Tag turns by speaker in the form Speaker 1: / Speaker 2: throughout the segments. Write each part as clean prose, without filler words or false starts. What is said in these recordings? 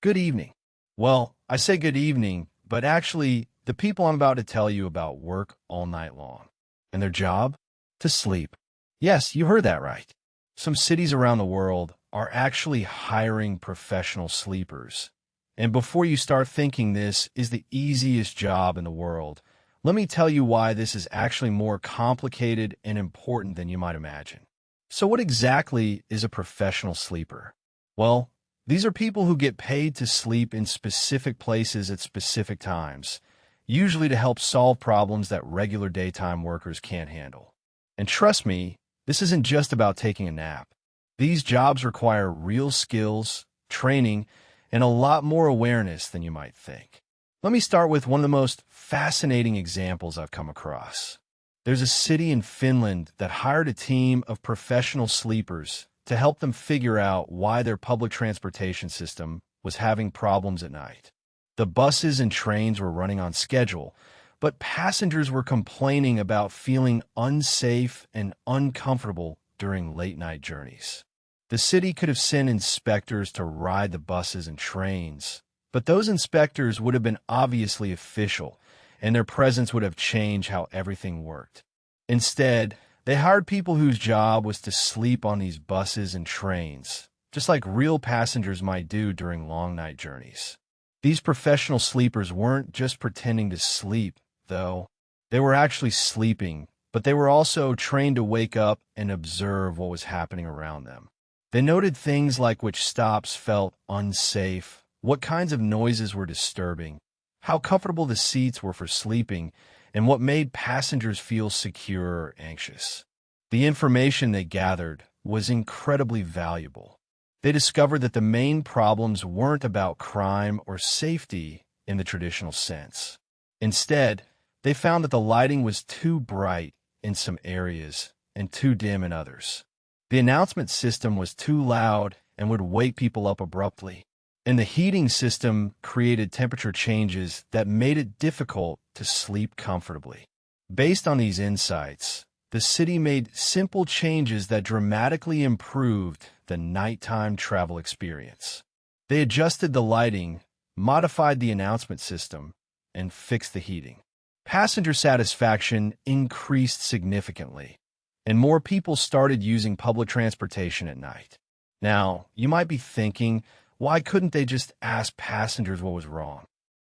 Speaker 1: Good evening. Well, I say good evening, but actually, the people I'm about to tell you about work all night long. And their job? To sleep. Yes, you heard that right. Some cities around the world are actually hiring professional sleepers. And before you start thinking this is the easiest job in the world, let me tell you why this is actually more complicated and important than you might imagine. So what exactly is a professional sleeper? Well, these are people who get paid to sleep in specific places at specific times, usually to help solve problems that regular daytime workers can't handle. And trust me, this isn't just about taking a nap. These jobs require real skills, training, and a lot more awareness than you might think. Let me start with one of the most fascinating examples I've come across. There's a city in Finland that hired a team of professional sleepers to help them figure out why their public transportation system was having problems at night. The buses and trains were running on schedule, but passengers were complaining about feeling unsafe and uncomfortable during late-night journeys. The city could have sent inspectors to ride the buses and trains, but those inspectors would have been obviously official, and their presence would have changed how everything worked. Instead, they hired people whose job was to sleep on these buses and trains, just like real passengers might do during long night journeys. These professional sleepers weren't just pretending to sleep, though. They were actually sleeping, but they were also trained to wake up and observe what was happening around them. They noted things like which stops felt unsafe, what kinds of noises were disturbing, how comfortable the seats were for sleeping, and what made passengers feel secure or anxious. The information they gathered was incredibly valuable. They discovered that the main problems weren't about crime or safety in the traditional sense. Instead, they found that the lighting was too bright in some areas and too dim in others. The announcement system was too loud and would wake people up abruptly. And the heating system created temperature changes that made it difficult to sleep comfortably. Based on these insights, the city made simple changes that dramatically improved the nighttime travel experience. They adjusted the lighting, modified the announcement system, and fixed the heating. Passenger satisfaction increased significantly, and more people started using public transportation at night. Now, you might be thinking, why couldn't they just ask passengers what was wrong?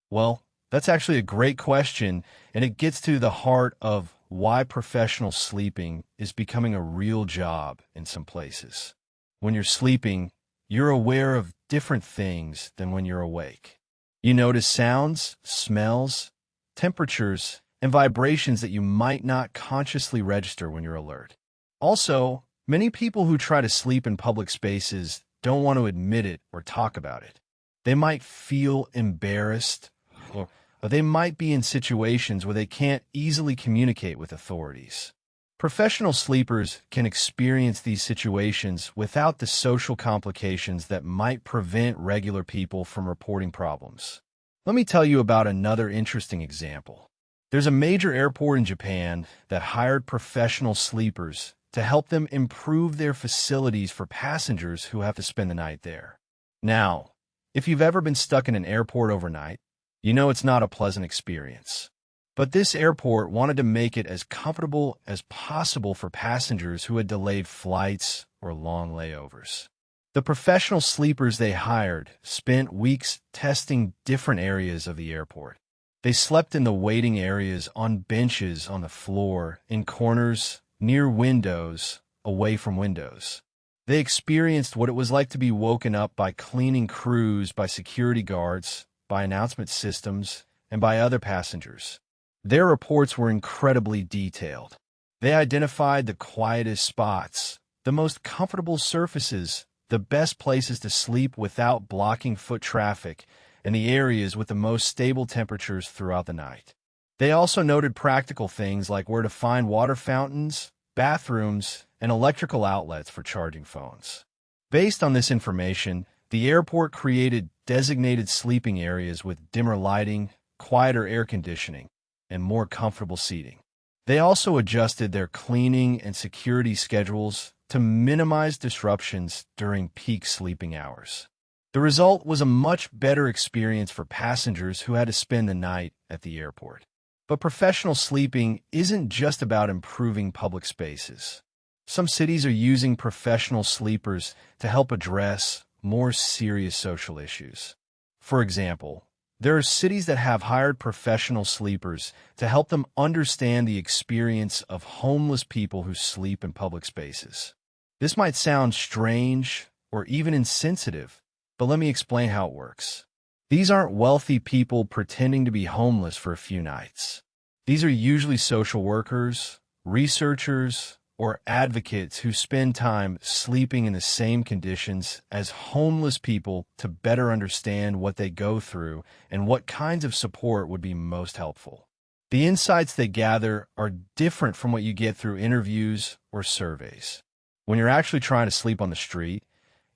Speaker 1: Well, that's actually a great question, and it gets to the heart of why professional sleeping is becoming a real job in some places. When you're sleeping, you're aware of different things than when you're awake. You notice sounds, smells, temperatures, and vibrations that you might not consciously register when you're alert. Also, many people who try to sleep in public spaces don't want to admit it or talk about it. They might feel embarrassed, or they might be in situations where they can't easily communicate with authorities. Professional sleepers can experience these situations without the social complications that might prevent regular people from reporting problems. Let me tell you about another interesting example. There's a major airport in Japan that hired professional sleepers to help them improve their facilities for passengers who have to spend the night there. Now, if you've ever been stuck in an airport overnight, you know it's not a pleasant experience. But this airport wanted to make it as comfortable as possible for passengers who had delayed flights or long layovers. The professional sleepers they hired spent weeks testing different areas of the airport. They slept in the waiting areas on benches on the floor, in corners, near windows, away from windows. They experienced what it was like to be woken up by cleaning crews, by security guards, by announcement systems, and by other passengers. Their reports were incredibly detailed. They identified the quietest spots, the most comfortable surfaces, the best places to sleep without blocking foot traffic, and the areas with the most stable temperatures throughout the night. They also noted practical things like where to find water fountains, bathrooms, and electrical outlets for charging phones. Based on this information, the airport created designated sleeping areas with dimmer lighting, quieter air conditioning, and more comfortable seating. They also adjusted their cleaning and security schedules to minimize disruptions during peak sleeping hours. The result was a much better experience for passengers who had to spend the night at the airport. But professional sleeping isn't just about improving public spaces. Some cities are using professional sleepers to help address more serious social issues. For example, there are cities that have hired professional sleepers to help them understand the experience of homeless people who sleep in public spaces. This might sound strange or even insensitive, but let me explain how it works. These aren't wealthy people pretending to be homeless for a few nights. These are usually social workers, researchers, or advocates who spend time sleeping in the same conditions as homeless people to better understand what they go through and what kinds of support would be most helpful. The insights they gather are different from what you get through interviews or surveys. When you're actually trying to sleep on the street,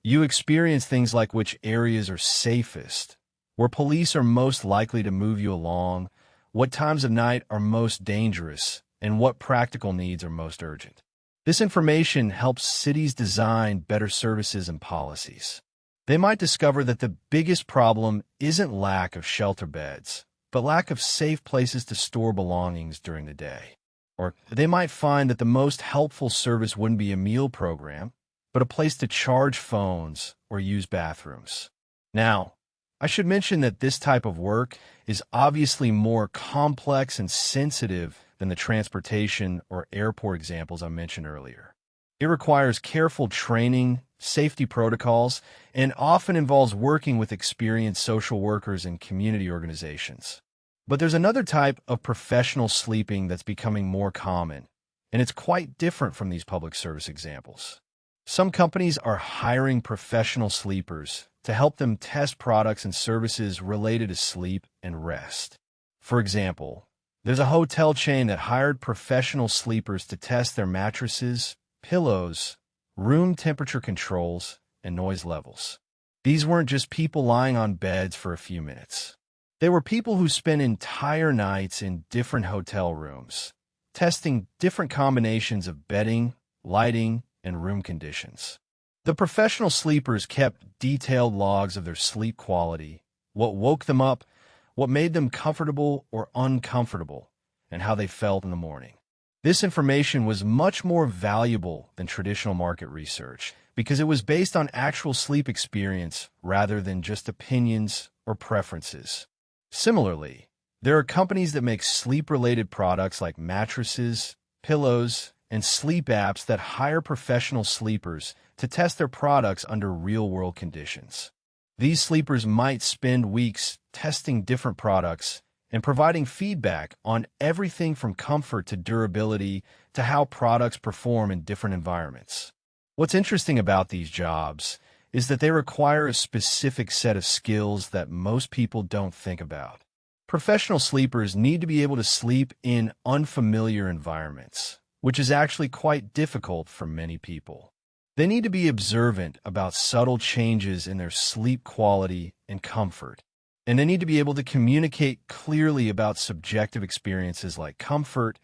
Speaker 1: you experience things like which areas are safest, where police are most likely to move you along, what times of night are most dangerous, and what practical needs are most urgent. This information helps cities design better services and policies. They might discover that the biggest problem isn't lack of shelter beds, but lack of safe places to store belongings during the day. Or they might find that the most helpful service wouldn't be a meal program, but a place to charge phones or use bathrooms. Now, I should mention that this type of work is obviously more complex and sensitive than the transportation or airport examples I mentioned earlier. It requires careful training, safety protocols, and often involves working with experienced social workers and community organizations. But there's another type of professional sleeping that's becoming more common, and it's quite different from these public service examples. Some companies are hiring professional sleepers to help them test products and services related to sleep and rest. For example, there's a hotel chain that hired professional sleepers to test their mattresses, pillows, room temperature controls, and noise levels. These weren't just people lying on beds for a few minutes. They were people who spent entire nights in different hotel rooms, testing different combinations of bedding, lighting, and room conditions. The professional sleepers kept detailed logs of their sleep quality, what woke them up, what made them comfortable or uncomfortable, and how they felt in the morning. This information was much more valuable than traditional market research because it was based on actual sleep experience rather than just opinions or preferences. Similarly, there are companies that make sleep-related products like mattresses, pillows, and sleep apps that hire professional sleepers to test their products under real-world conditions. These sleepers might spend weeks testing different products and providing feedback on everything from comfort to durability to how products perform in different environments. What's interesting about these jobs is that they require a specific set of skills that most people don't think about. Professional sleepers need to be able to sleep in unfamiliar environments, which is actually quite difficult for many people. They need to be observant about subtle changes in their sleep quality and comfort, and they need to be able to communicate clearly about subjective experiences like comfort,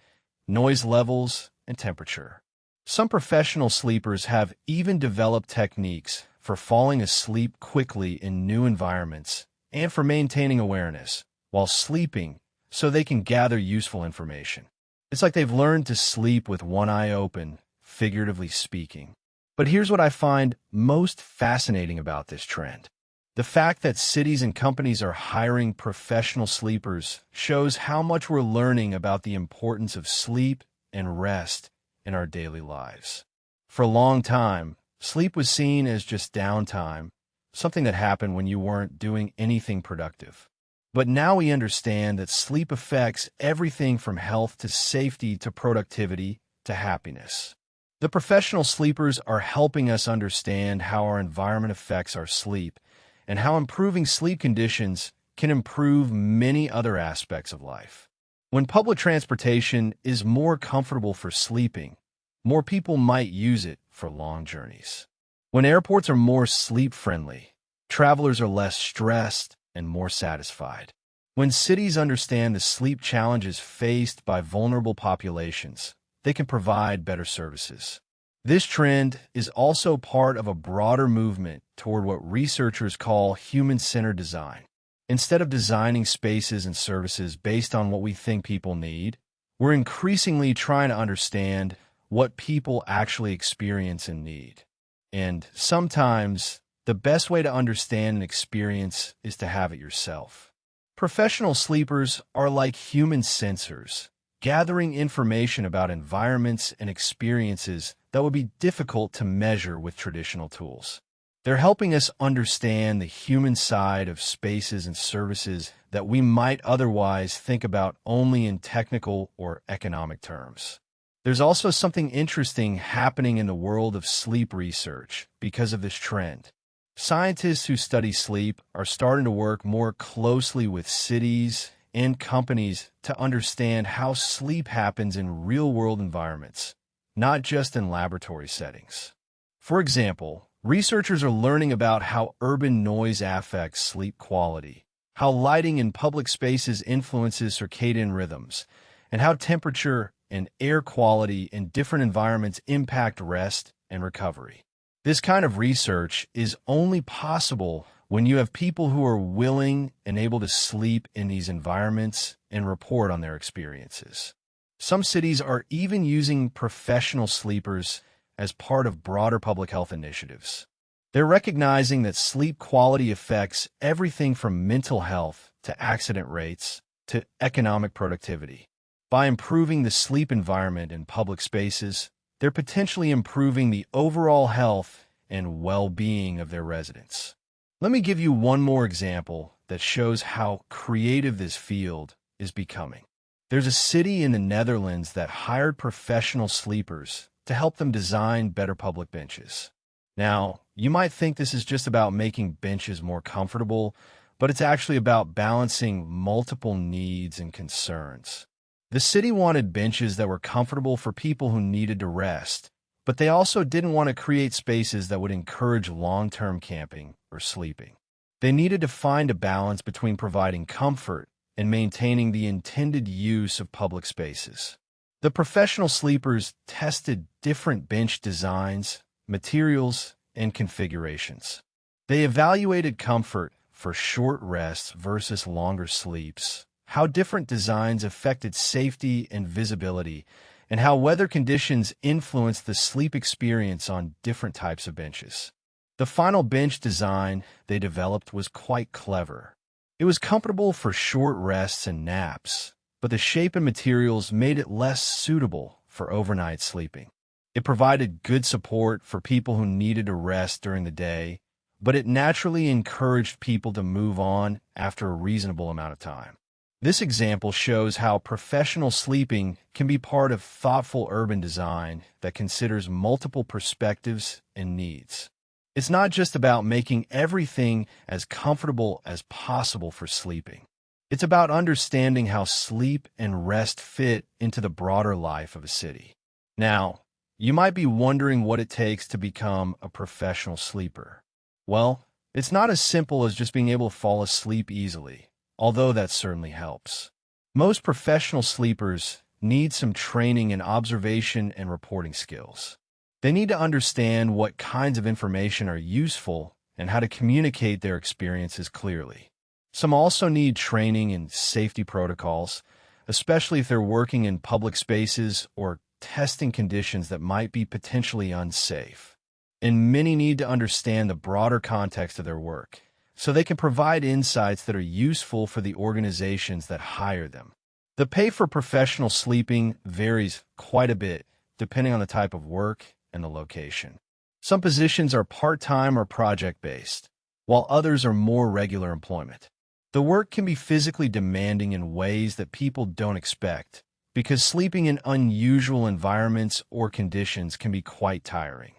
Speaker 1: noise levels, and temperature. Some professional sleepers have even developed techniques for falling asleep quickly in new environments and for maintaining awareness while sleeping so they can gather useful information. It's like they've learned to sleep with one eye open, figuratively speaking. But here's what I find most fascinating about this trend. The fact that cities and companies are hiring professional sleepers shows how much we're learning about the importance of sleep and rest in our daily lives. For a long time, sleep was seen as just downtime, something that happened when you weren't doing anything productive. But now we understand that sleep affects everything from health to safety to productivity to happiness. The professional sleepers are helping us understand how our environment affects our sleep and how improving sleep conditions can improve many other aspects of life. When public transportation is more comfortable for sleeping, more people might use it for long journeys. When airports are more sleep-friendly, travelers are less stressed and more satisfied. When cities understand the sleep challenges faced by vulnerable populations, they can provide better services. This trend is also part of a broader movement toward what researchers call human-centered design. Instead of designing spaces and services based on what we think people need, we're increasingly trying to understand what people actually experience and need. And sometimes, the best way to understand an experience is to have it yourself. Professional sleepers are like human sensors, gathering information about environments and experiences that would be difficult to measure with traditional tools. They're helping us understand the human side of spaces and services that we might otherwise think about only in technical or economic terms. There's also something interesting happening in the world of sleep research because of this trend. Scientists who study sleep are starting to work more closely with cities and companies to understand how sleep happens in real-world environments, not just in laboratory settings. For example, researchers are learning about how urban noise affects sleep quality, how lighting in public spaces influences circadian rhythms, and how temperature and air quality in different environments impact rest and recovery. This kind of research is only possible when you have people who are willing and able to sleep in these environments and report on their experiences. Some cities are even using professional sleepers as part of broader public health initiatives. They're recognizing that sleep quality affects everything from mental health to accident rates to economic productivity. By improving the sleep environment in public spaces, they're potentially improving the overall health and well-being of their residents. Let me give you one more example that shows how creative this field is becoming. There's a city in the Netherlands that hired professional sleepers to help them design better public benches. Now, you might think this is just about making benches more comfortable, but it's actually about balancing multiple needs and concerns. The city wanted benches that were comfortable for people who needed to rest, but they also didn't want to create spaces that would encourage long-term camping or sleeping. They needed to find a balance between providing comfort and maintaining the intended use of public spaces. The professional sleepers tested different bench designs, materials, and configurations. They evaluated comfort for short rests versus longer sleeps, how different designs affected safety and visibility, and how weather conditions influenced the sleep experience on different types of benches. The final bench design they developed was quite clever. It was comfortable for short rests and naps, but the shape and materials made it less suitable for overnight sleeping. It provided good support for people who needed to rest during the day, but it naturally encouraged people to move on after a reasonable amount of time. This example shows how professional sleeping can be part of thoughtful urban design that considers multiple perspectives and needs. It's not just about making everything as comfortable as possible for sleeping. It's about understanding how sleep and rest fit into the broader life of a city. Now, you might be wondering what it takes to become a professional sleeper. Well, it's not as simple as just being able to fall asleep easily, although that certainly helps. Most professional sleepers need some training in observation and reporting skills. They need to understand what kinds of information are useful and how to communicate their experiences clearly. Some also need training in safety protocols, especially if they're working in public spaces or testing conditions that might be potentially unsafe. And many need to understand the broader context of their work, so they can provide insights that are useful for the organizations that hire them. The pay for professional sleeping varies quite a bit, depending on the type of work and the location. Some positions are part-time or project-based, while others are more regular employment. The work can be physically demanding in ways that people don't expect, because sleeping in unusual environments or conditions can be quite tiring.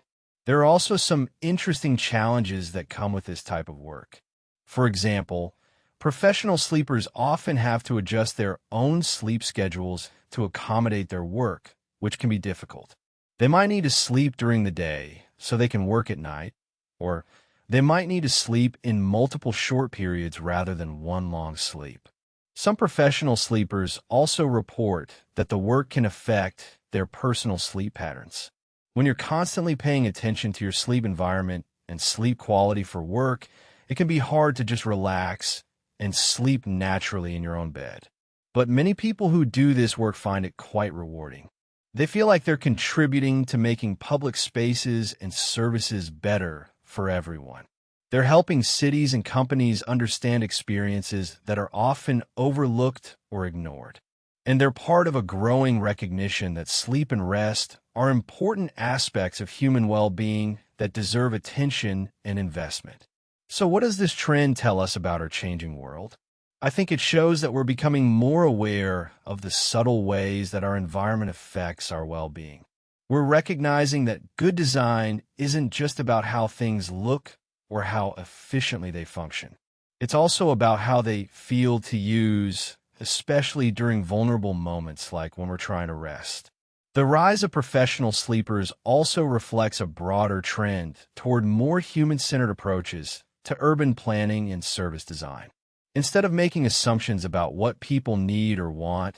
Speaker 1: There are also some interesting challenges that come with this type of work. For example, professional sleepers often have to adjust their own sleep schedules to accommodate their work, which can be difficult. They might need to sleep during the day so they can work at night, or they might need to sleep in multiple short periods rather than one long sleep. Some professional sleepers also report that the work can affect their personal sleep patterns. When you're constantly paying attention to your sleep environment and sleep quality for work, it can be hard to just relax and sleep naturally in your own bed. But many people who do this work find it quite rewarding. They feel like they're contributing to making public spaces and services better for everyone. They're helping cities and companies understand experiences that are often overlooked or ignored. And they're part of a growing recognition that sleep and rest are important aspects of human well-being that deserve attention and investment. So what does this trend tell us about our changing world? I think it shows that we're becoming more aware of the subtle ways that our environment affects our well-being. We're recognizing that good design isn't just about how things look or how efficiently they function. It's also about how they feel to use, especially during vulnerable moments like when we're trying to rest. The rise of professional sleepers also reflects a broader trend toward more human-centered approaches to urban planning and service design. Instead of making assumptions about what people need or want,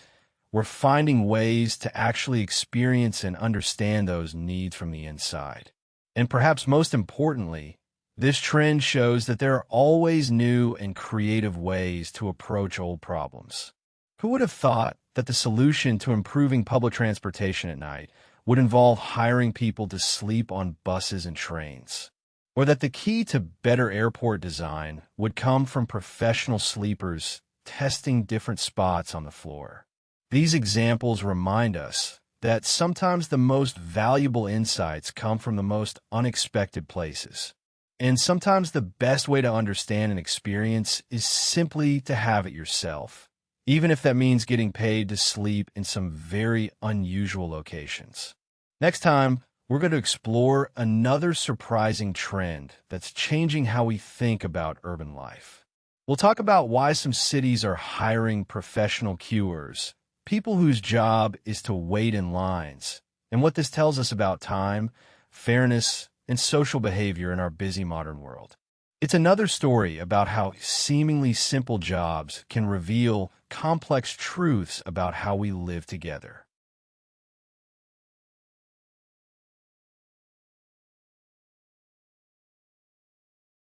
Speaker 1: we're finding ways to actually experience and understand those needs from the inside. And perhaps most importantly, this trend shows that there are always new and creative ways to approach old problems. Who would have thought that the solution to improving public transportation at night would involve hiring people to sleep on buses and trains? Or that the key to better airport design would come from professional sleepers testing different spots on the floor? These examples remind us that sometimes the most valuable insights come from the most unexpected places. And sometimes the best way to understand an experience is simply to have it yourself, even if that means getting paid to sleep in some very unusual locations. Next time, we're going to explore another surprising trend that's changing how we think about urban life. We'll talk about why some cities are hiring professional queuers, people whose job is to wait in lines, and what this tells us about time, fairness, and social behavior in our busy modern world. It's another story about how seemingly simple jobs can reveal complex truths about how we live together.